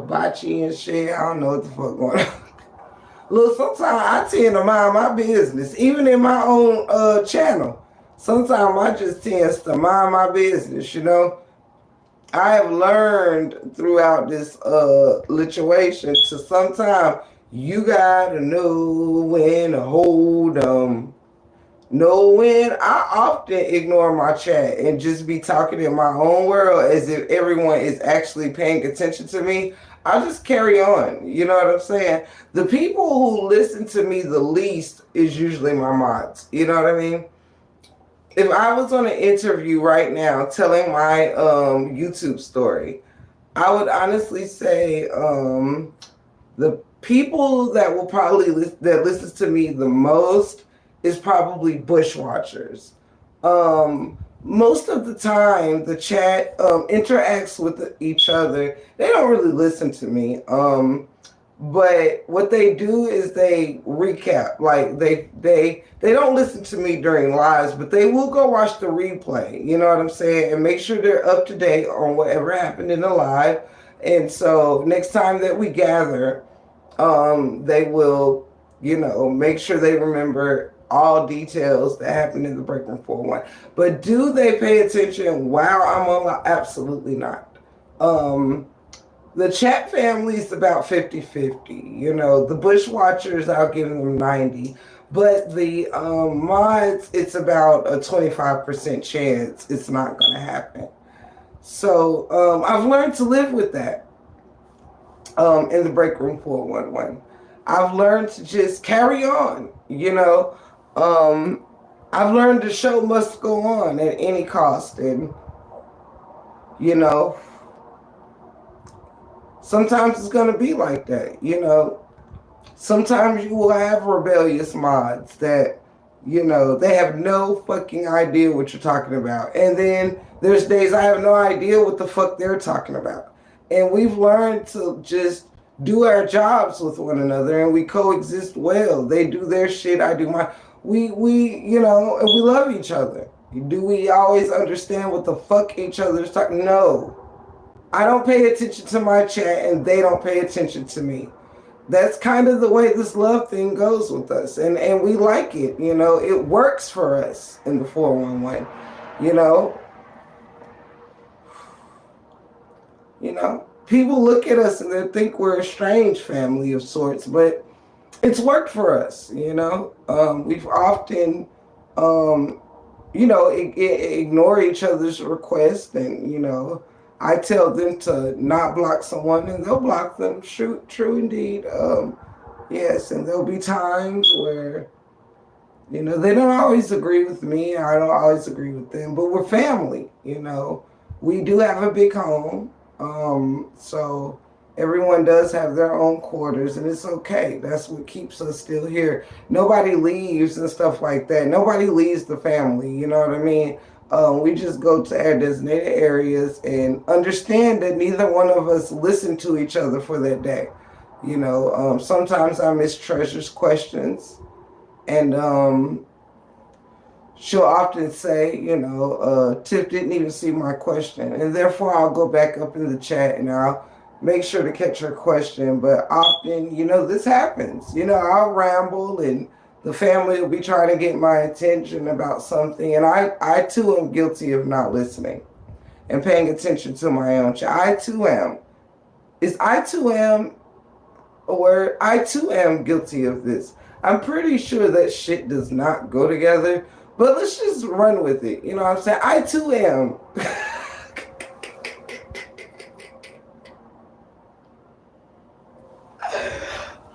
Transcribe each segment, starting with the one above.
hibachi and shit. I don't know what the fuck going on. Look, sometimes I tend to mind my business, even in my own channel. Sometimes I just tend to mind my business, you know. I have learned throughout this situation to sometimes you gotta know when to hold 'em. Know when. I often ignore my chat and just be talking in my own world as if everyone is actually paying attention to me. I just carry on. You know what I'm saying? The people who listen to me the least is usually my mods. You know what I mean? If I was on an interview right now telling my YouTube story, I would honestly say the people that will probably that listens to me the most is probably bushwatchers. Most of the time, the chat interacts with each other. They don't really listen to me. But what they do is they recap. Like they don't listen to me during lives, but they will go watch the replay. You know what I'm saying? And make sure they're up to date on whatever happened in the live. And so next time that we gather, they will, you know, make sure they remember all details that happened in the Breakroom 401. But do they pay attention while I'm on? Absolutely not. The chat family is about 50-50. You know, the Bushwatchers, I'll give them 90. But the mods, it's about a 25% chance it's not going to happen. So I've learned to live with that in the Breakroom 411. I've learned to just carry on, you know. I've learned the show must go on at any cost. And, you know, sometimes it's going to be like that, you know. Sometimes you will have rebellious mods that, you know, they have no fucking idea what you're talking about. And then there's days I have no idea what the fuck they're talking about. And we've learned to just do our jobs with one another and we coexist well. They do their shit, I do mine. We you know, and we love each other. Do we always understand what the fuck each other's talking? No. I don't pay attention to my chat and they don't pay attention to me. That's kind of the way this love thing goes with us. And we like it, you know. It works for us in the 411, you know. You know, people look at us and they think we're a strange family of sorts, but it's worked for us, you know. We've often, you know, ignore each other's requests and, you know, I tell them to not block someone and they'll block them. True indeed. Yes, and there'll be times where, you know, they don't always agree with me. I don't always agree with them, but we're family, you know. We do have a big home. So everyone does have their own quarters and it's okay. That's what keeps us still here. Nobody leaves and stuff like that. Nobody leaves the family, you know what I mean? We just go to our designated areas and understand that neither one of us listen to each other for that day. You know, sometimes I miss Treasure's questions and she'll often say, you know, Tiff didn't even see my question. And therefore I'll go back up in the chat and I'll make sure to catch her question. But often, you know, this happens. You know, I'll ramble and the family will be trying to get my attention about something. And I too am guilty of not listening and paying attention to my own chat. I too am. I too am a word? I too am guilty of this. I'm pretty sure that shit does not go together. But let's just run with it. You know what I'm saying? I too am.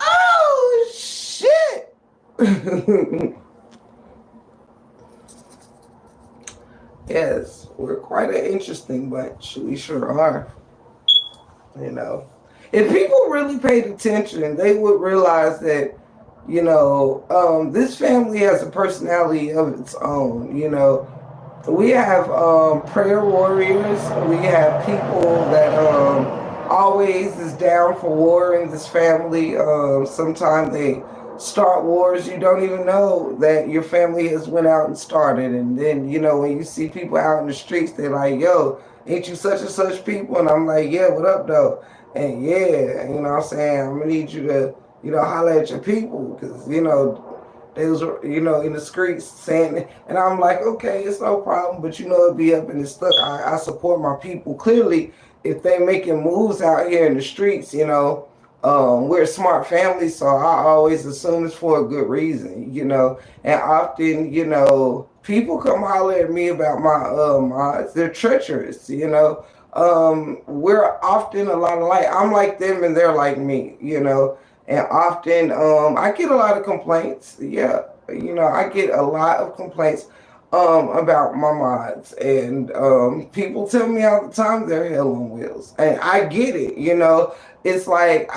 Oh, shit. Yes, we're quite an interesting bunch. We sure are. You know, if people really paid attention, they would realize that, you know, this family has a personality of its own. You know, we have prayer warriors. We have people that always is down for war in this family. Sometimes they start wars you don't even know that your family has went out and started. And then, you know, when you see people out in the streets, they're like, yo, ain't you such and such people? And I'm like, yeah, what up, though? And yeah, you know what I'm saying, I'm gonna need you to, holler at your people, because, they was, in the streets saying it. And I'm like, okay, it's no problem, but it'd be up in the stuck. I support my people. Clearly, if they making moves out here in the streets, we're a smart family, so I always assume it's for a good reason, And often, people come holler at me about my mods. They're treacherous. We're often a lot alike. I'm like them and they're like me. And often I get a lot of complaints. Yeah, I get a lot of complaints about my mods, and people tell me all the time they're hell on wheels, and I get it. It's like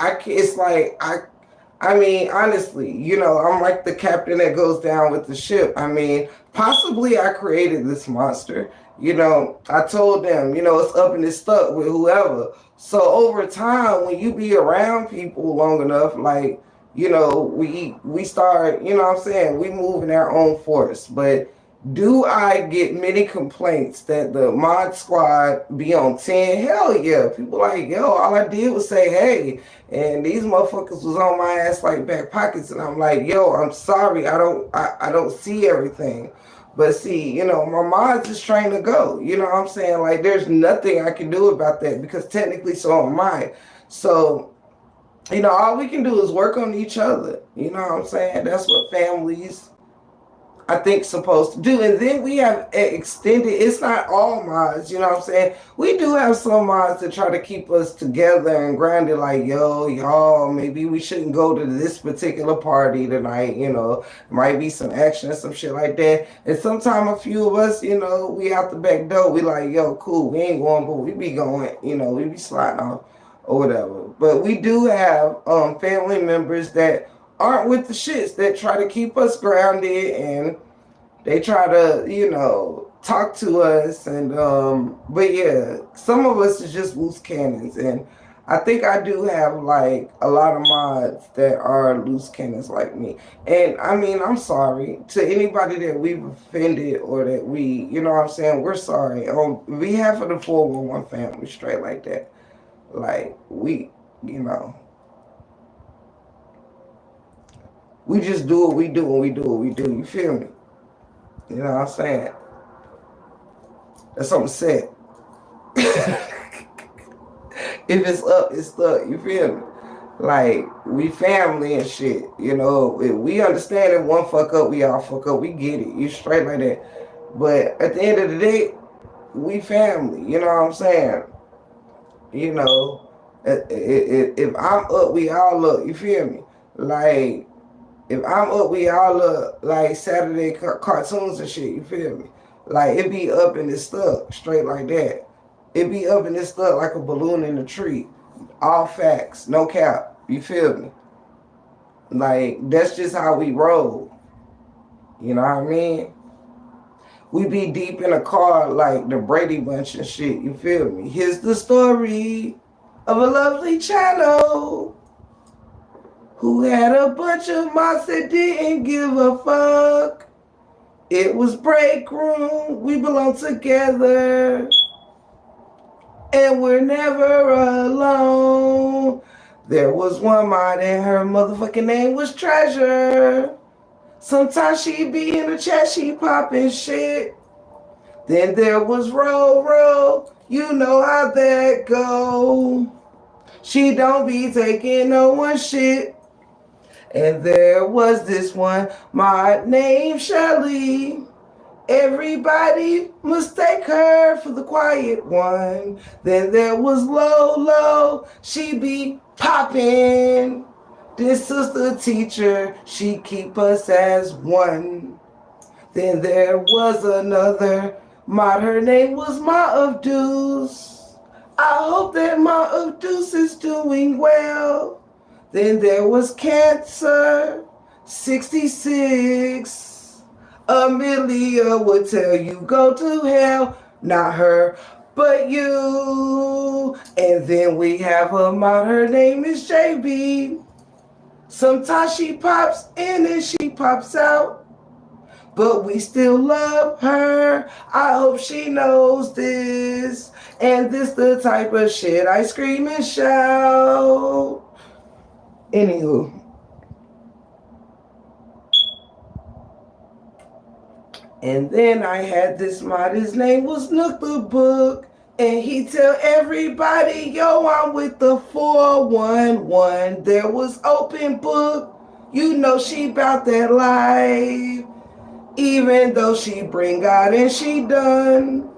I mean, honestly, I'm like the captain that goes down with the ship. I mean, possibly I created this monster. I told them, it's up and it's stuck with whoever. So over time, when you be around people long enough, like, we start, what I'm saying, we move in our own force. But do I get many complaints that the mod squad be on 10? Hell yeah. People like, yo, all I did was say, hey, and these motherfuckers was on my ass like back pockets. And I'm like, yo, I'm sorry. I don't see everything. But see, my mods is trained to go. You know what I'm saying? Like, there's nothing I can do about that, because technically so am I. So, all we can do is work on each other. You know what I'm saying? That's what families, I think, supposed to do. And then we have extended, it's not all mods, you know what I'm saying? We do have some mods that try to keep us together and grounded, like, yo, y'all, maybe we shouldn't go to this particular party tonight, might be some action or some shit like that. And sometimes a few of us, we out the back door, we like, yo, cool, we ain't going, but we be going, we be sliding off or whatever. But we do have family members that aren't with the shits, that try to keep us grounded, and they try to, talk to us. And but yeah, some of us is just loose cannons, and I think I do have like a lot of mods that are loose cannons like me. And I mean, I'm sorry to anybody that we've offended, or that we, what I'm saying, we're sorry on behalf of the 411 family, straight like that. Like, we, we just do what we do, and we do what we do. You feel me? You know what I'm saying? That's something said. If it's up, it's stuck. You feel me? Like, we family and shit. We understand that one fuck up, we all fuck up. We get it. You straight like that. But at the end of the day, we family. You know what I'm saying? If I'm up, we all up. You feel me? Like, if I'm up, we all up, like Saturday cartoons and shit, you feel me? Like, it be up and it's stuck, straight like that. It be up and it's stuck like a balloon in a tree. All facts, no cap, you feel me? Like, that's just how we roll. You know what I mean? We be deep in a car like the Brady Bunch and shit, you feel me? Here's the story of a lovely channel who had a bunch of mods that didn't give a fuck. It was Breakroom, we belong together, and we're never alone. There was one mod and her motherfucking name was Treasure. Sometimes she be in the chat, she poppin' shit. Then there was Roll, you know how that go. She don't be taking no one shit. And there was this one, my name Shelly. Everybody mistake her for the quiet one. Then there was Lolo, she be poppin'. This sister teacher, she keep us as one. Then there was another mod, her name was Ma of Deuce. I hope that Ma of Deuce is doing well. Then there was Cancer 66. Amelia would tell you go to hell, not her, but you. And then we have a mod, her name is JB. Sometimes she pops in and she pops out, but we still love her. I hope she knows this. And this the type of shit I scream and shout. Anywho. And then I had this mod, his name was Nook the Book. And he tell everybody, yo, I'm with the 411. There was open book. You know she bout that life. Even though she bring God and she done.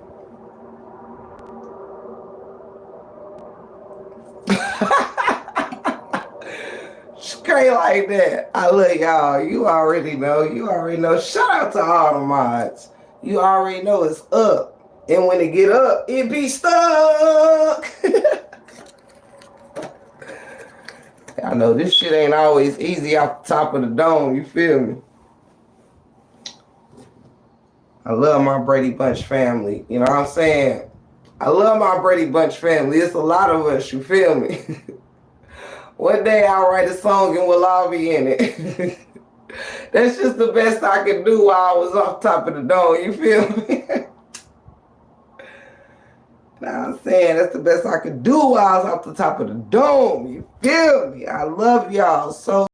Straight like that. I love y'all. You already know. You already know. Shout out to all the mods. You already know it's up. And when it get up, it be stuck. I know this shit ain't always easy off the top of the dome. You feel me? I love my Brady Bunch family. You know what I'm saying? I love my Brady Bunch family. It's a lot of us. You feel me? One day I'll write a song and we'll all be in it. That's just the best I could do while I was off top of the dome. You feel me? Now I'm saying that's the best I could do while I was off the top of the dome. You feel me? I love y'all so